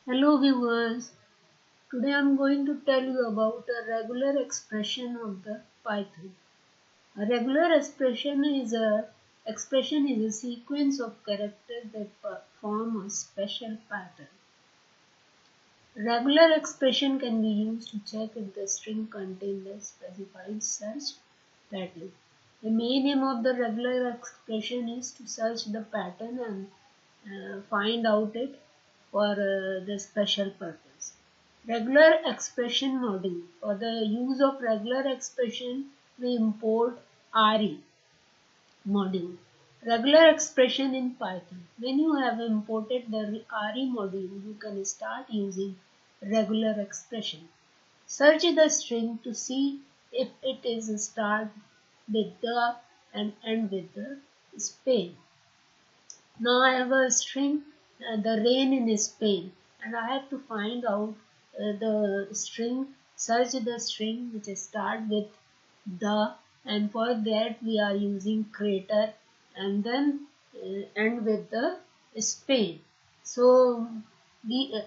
Hello viewers, today I am going to tell you about a regular expression of the Python. A regular expression is a sequence of characters that form a special pattern. Regular expression can be used to check if the string contains the specified search pattern. The main aim of the regular expression is to search the pattern and find out it for the special purpose. Regular expression module. For the use of regular expression, we import RE module. Regular expression in Python. When you have imported the RE module, you can start using regular expression. Search the string to see if it is start with the and end with the Spain. Now I have a string, the rain in Spain, and I have to find out the string, search the string which start with the, and for that we are using crater and then end with the Spain. So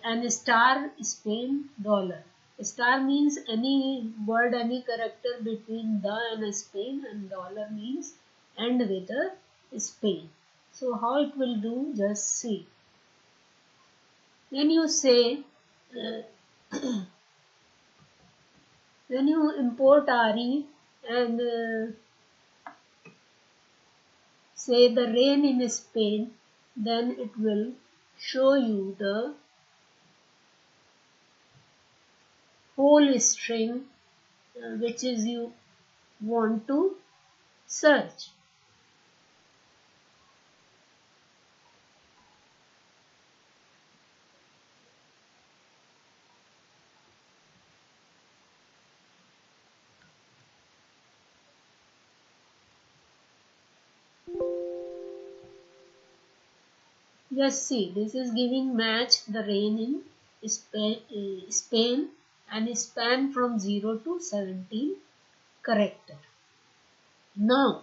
and star Spain dollar. Star means any word, any character between the and Spain, and dollar means end with the Spain. So how it will do, just see. When you say, when you import RE and say the rain in Spain, then it will show you the whole string which is you want to search. Just see, this is giving match the rain in Spain and span from 0 to 17 character. Now,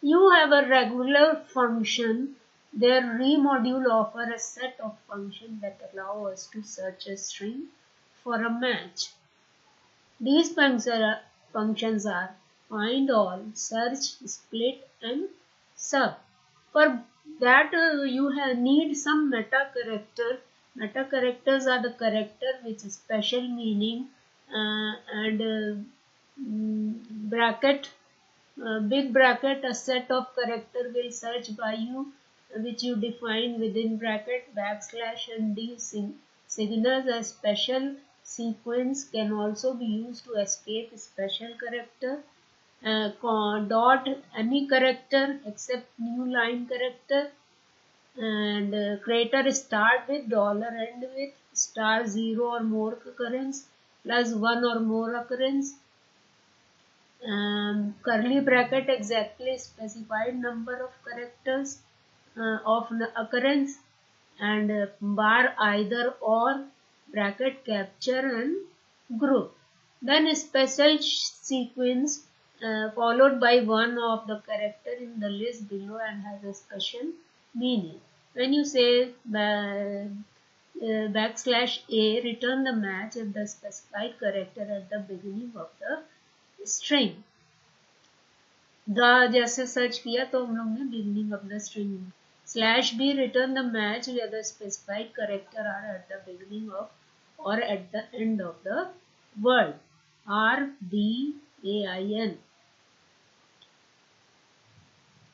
you have a regular function. Their remodule offer a set of functions that allow us to search a string for a match. These functions are find all, search, split and sub. For that you need some meta character. Meta characters are the character with special meaning and bracket, big bracket, a set of character will search by you which you define within bracket, backslash and d signals a special sequence can also be used to escape special character. Dot any character except new line character, and crater start with dollar end with star 0 or more occurrence plus 1 or more occurrence. Curly bracket exactly specified number of characters of occurrence, and bar either or bracket capture and group. Then special sequence followed by one of the character in the list below and has a special meaning. When you say backslash a, return the match if the specified character at the beginning of the string. The जैसे search किया तो हम लोग ने beginning of the string. Slash b, return the match where the specified character are at the beginning of or at the end of the word. R B A I N.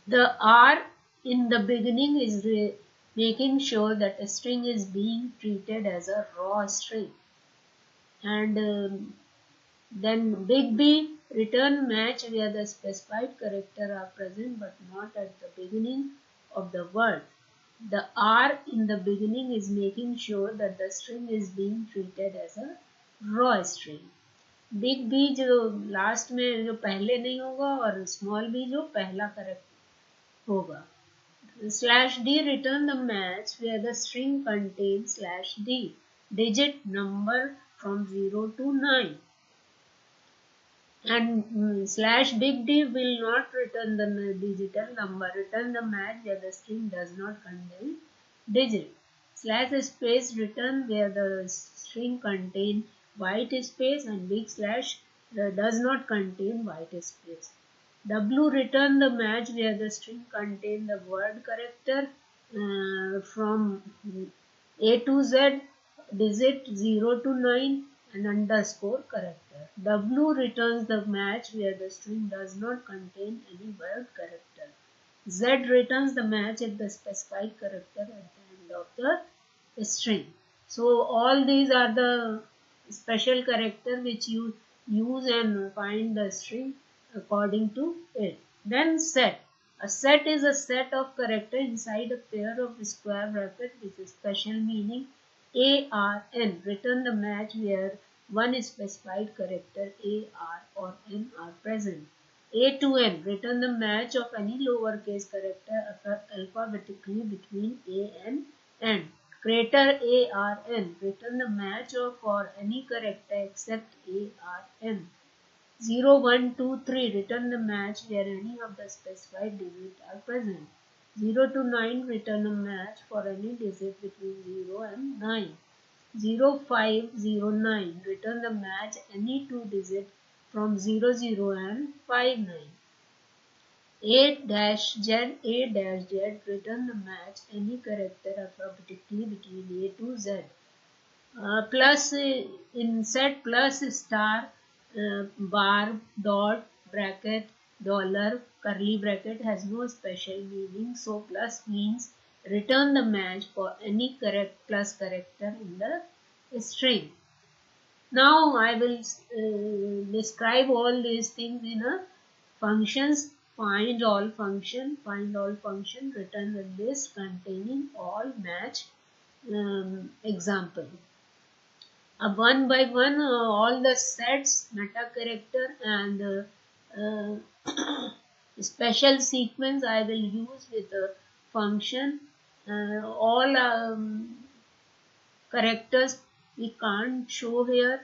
The R in the beginning is making sure that a string is being treated as a raw string. And then big B, return match where the specified character are present but not at the beginning of the word. The R in the beginning is making sure that the string is being treated as a raw string. Big B जो last में जो पहले नहीं होगा और small b जो पहला correct होगा. Slash D, return the match where the string contains slash D digit number from 0 to 9. And slash big D will not return the digital number, return the match where the string does not contain digit. Slash space return where the string contain white space, and big slash does not contain white space. W return the match where the string contain the word character from A to Z, digit 0 to 9, and underscore character. W returns the match where the string does not contain any word character. Z returns the match at the specified character at the end of the string. So all these are the special character which you use and find the string according to it. Then set. A set is a set of character inside a pair of square bracket with a special meaning. ARN return the match where one specified character A, R or N are present. A to N return the match of any lowercase character alphabetically between A and N. Greater ARN return the match of for any character except ARN. 0, 1, 2, 3 return the match where any of the specified digits are present. 0 to 9 return a match for any digit between 0 and 9. 0, 5, 0, 9 return the match any two digits from 0, 0 and 5, 9. 8 dash Z, A dash Z return the match any character alphabetically between A to Z. Plus in set plus star bar dot bracket dollar curly bracket has no special meaning, so plus means return the match for any correct plus character in the string. Now I will describe all these things in a functions. Find all function return the list containing all match. Example, one by one all the sets, meta character and special sequence I will use with the function. All characters we can't show here,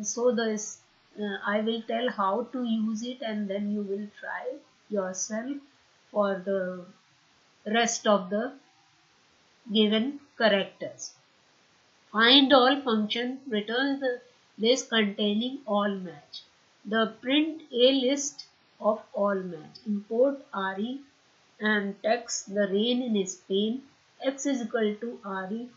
so this I will tell how to use it, and then you will try yourself for the rest of the given characters. Find all function returns the list containing all match. The print a list of all match. Import RE and text the rain in Spain. X is equal to RE.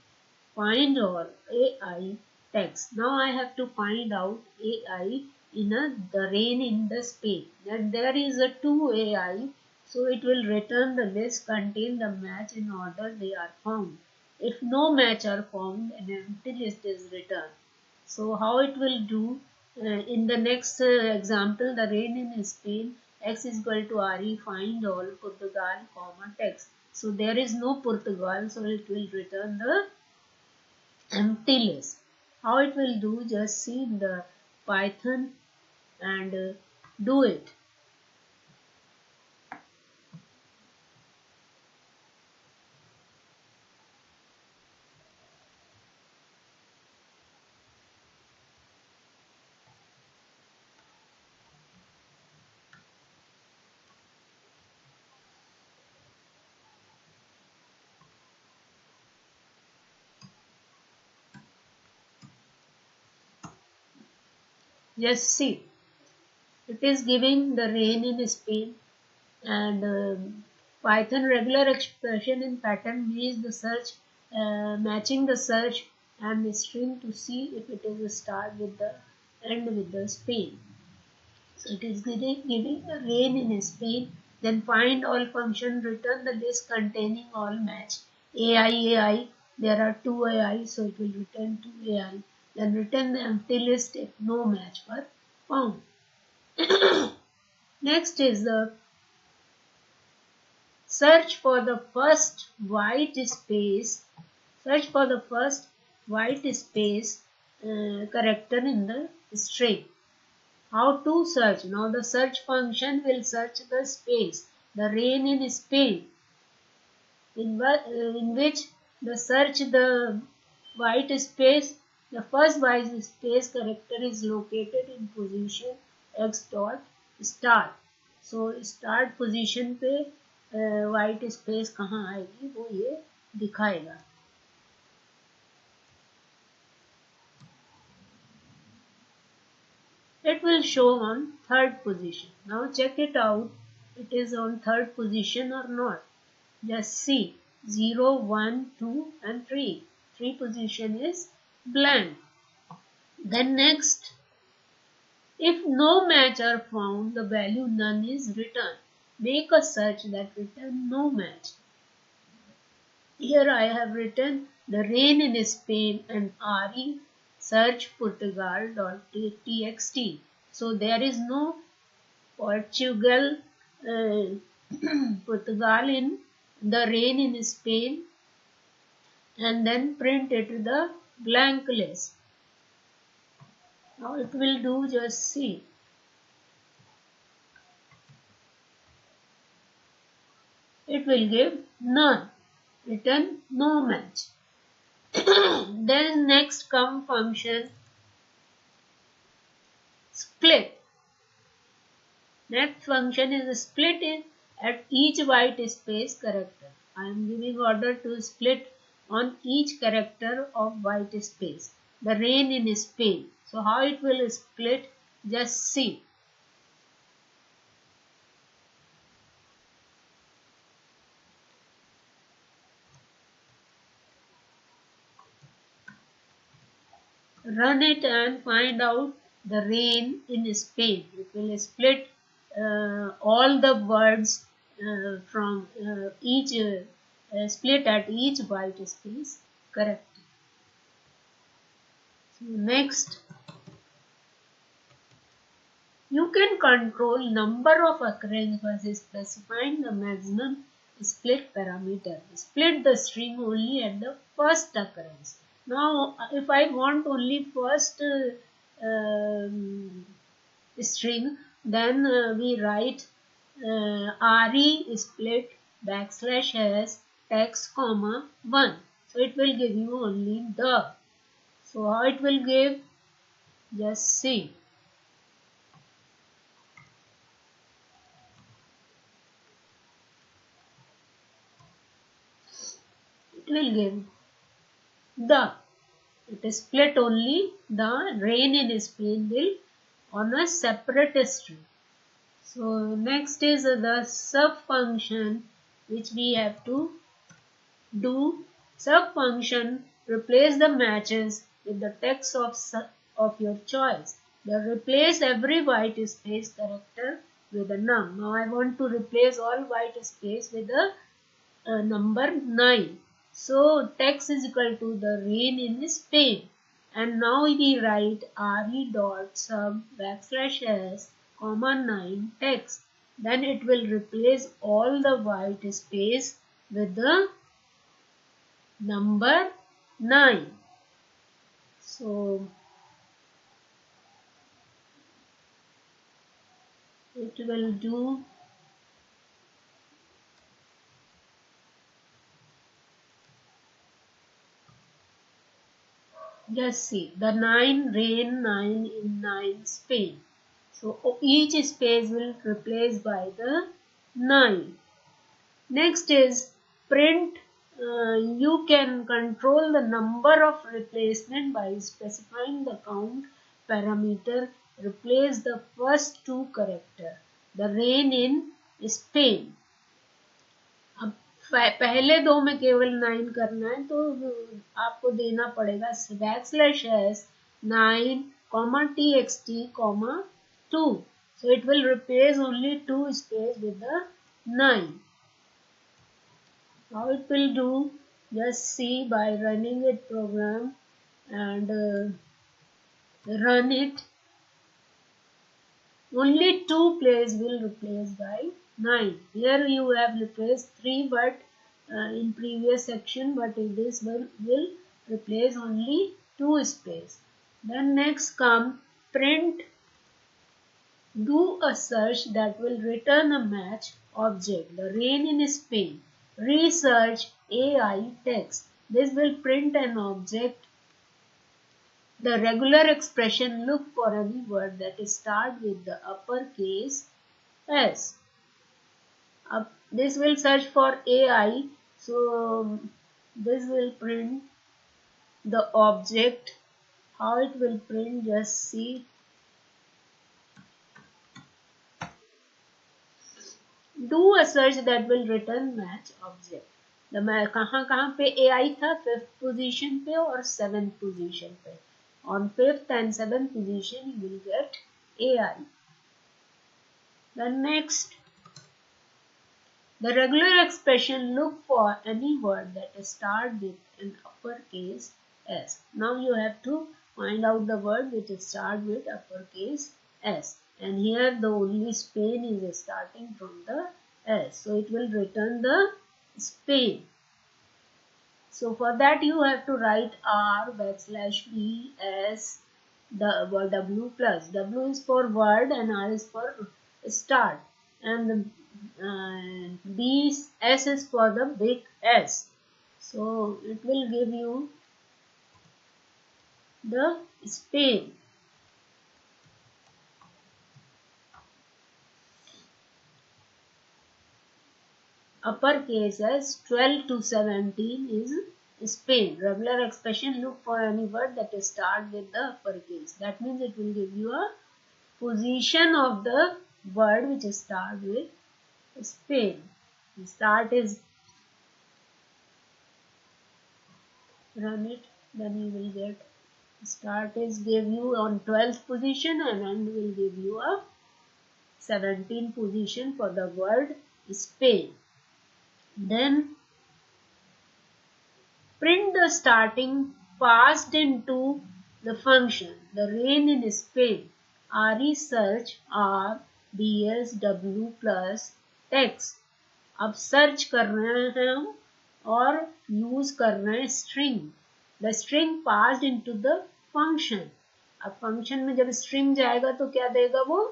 Find all AI text. Now I have to find out AI in the rain in the Spain. And there is a 2 AI, so it will return the list contain the match in order they are found. If no match are found, an empty list is returned. So how it will do in the next example, the rain in Spain, X is equal to RE, find all Portugal, comma text. So there is no Portugal, so it will return the empty list. How it will do, just see in the Python and do it. Just see, it is giving the rain in Spain, and Python regular expression in pattern means the search, matching the search and the string to see if it is a start with the end with the Spain. So it is giving the rain in Spain. Then find all function return the list containing all match. AI, there are 2 AI, so it will return 2 AI. Then return the empty list if no match were found. Next is the search for the first white space. Search for the first white space character in the string. How to search? Now the search function will search the space, the rain in Spain, in which the search the white space The first white space character is located in position x dot start. So start position पे white space कहाँ आएगी वो ये दिखाएगा. It will show on third position. Now check it out. It is on third position or not. Just see 0, 1, 2 and 3. 3 position is blank. Then next, if no match are found, the value none is returned. Make a search that return no match. Here I have written the rain in Spain and RE search Portugal.txt. So there is no Portugal, Portugal in the rain in Spain, and then print it the blank list. Now it will do, just see. It will give none, return no match. Then next come function split. Next function is split in at each white space character. I am giving order to split on each character of white space. The rain in Spain. So how it will split? Just see. Run it and find out the rain in Spain. It will split all the words from each split at each white space correct. So next, you can control number of occurrence by specifying the maximum split parameter. Split the string only at the first occurrence. Now, if I want only first string, then we write re split \s text comma 1. So it will give you only the. So how it will give? Just see. It will give the. It is split only the rain in Spain will on a separate string. So next is the sub function which we have to do. Sub function replace the matches with the text of your choice. They replace every white space character with a num. Now I want to replace all white space with a number 9. So text is equal to the rain in Spain. And now we write re dot sub \s comma 9 text. Then it will replace all the white space with the number 9. So it will do just see the 9 rain 9 in 9 Spain. So each space will replace by the 9. Next is print. You can control the number of replacement by specifying the count parameter. Replace the first two character. The rain in Spain. अब पहले दो में केवल 9 करना है तो आपको देना पड़ेगा \s 9 txt 2. So it will replace only 2 space with the 9. How it will do? Just see by running it program and run it. Only 2 place will replace by 9. Here you have replaced 3 but in previous section, but in this one will replace only 2 space. Then next come print. Do a search that will return a match object. The rain in Spain. Research AI text. This will print an object The regular expression look for any word that start with the uppercase S. This will search for AI, so this will print the object. How it will print, just see. Do a search that will return match object. कहाँ पे AI था, 5th position पे और 7th position पे. On 5th and 7th position you will get AI. The next, the regular expression look for any word that start with an uppercase S. Now you have to find out the word which start with uppercase S. And here the only Spain is starting from the S. So it will return the Spain. So for that you have to write R/B S the W plus. W is for word and R is for start. And B S is for the big S. So it will give you the Spain. Uppercase S 12 to 17 is Spain. Regular expression look for any word that start with the uppercase. That means it will give you a position of the word which start with Spain. The start is, run it, then you will get start is give you on 12th position and end will give you a 17th position for the word Spain. Then print the starting passed into the function. The rain in Spain. RE search R BS W plus text. अब search कर रहे हैं हम और use कर रहे हैं string. The string passed into the function. अब फंक्शन में जब स्ट्रिंग जाएगा तो क्या देगा, वो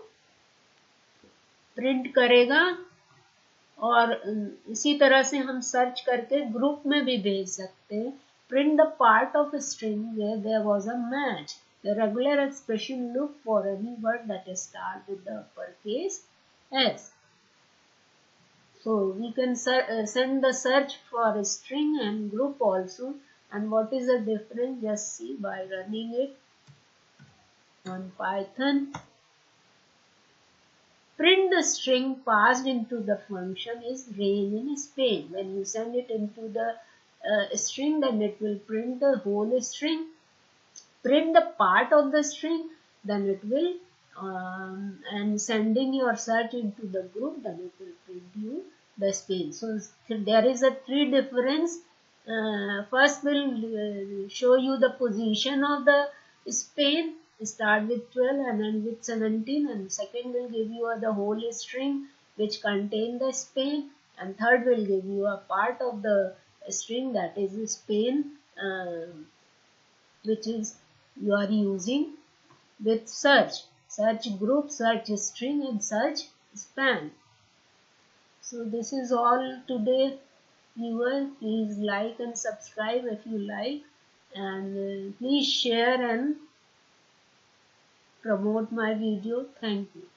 प्रिंट करेगा. और इसी तरह से हम सर्च करके ग्रुप में भी भेज सकते हैं. Print the part of string where there was a match. The regular expression look for any word that start with the uppercase S. So we can send the search for a string and group also. And what is the difference? Just see by running it on Python. Print the string passed into the function is rain in Spain. When you send it into the string, then it will print the whole string. Print the part of the string, then it will and sending your search into the group, then it will print you the Spain. So there is a 3 difference. First will show you the position of the Spain, start with 12 and end with 17, and second will give you the whole string which contain the Spain, and third will give you a part of the string, that is Spain, which is you are using with search group, search string and search span. So this is all today, viewers. Please like and subscribe if you like, and please share and promote my video. Thank you.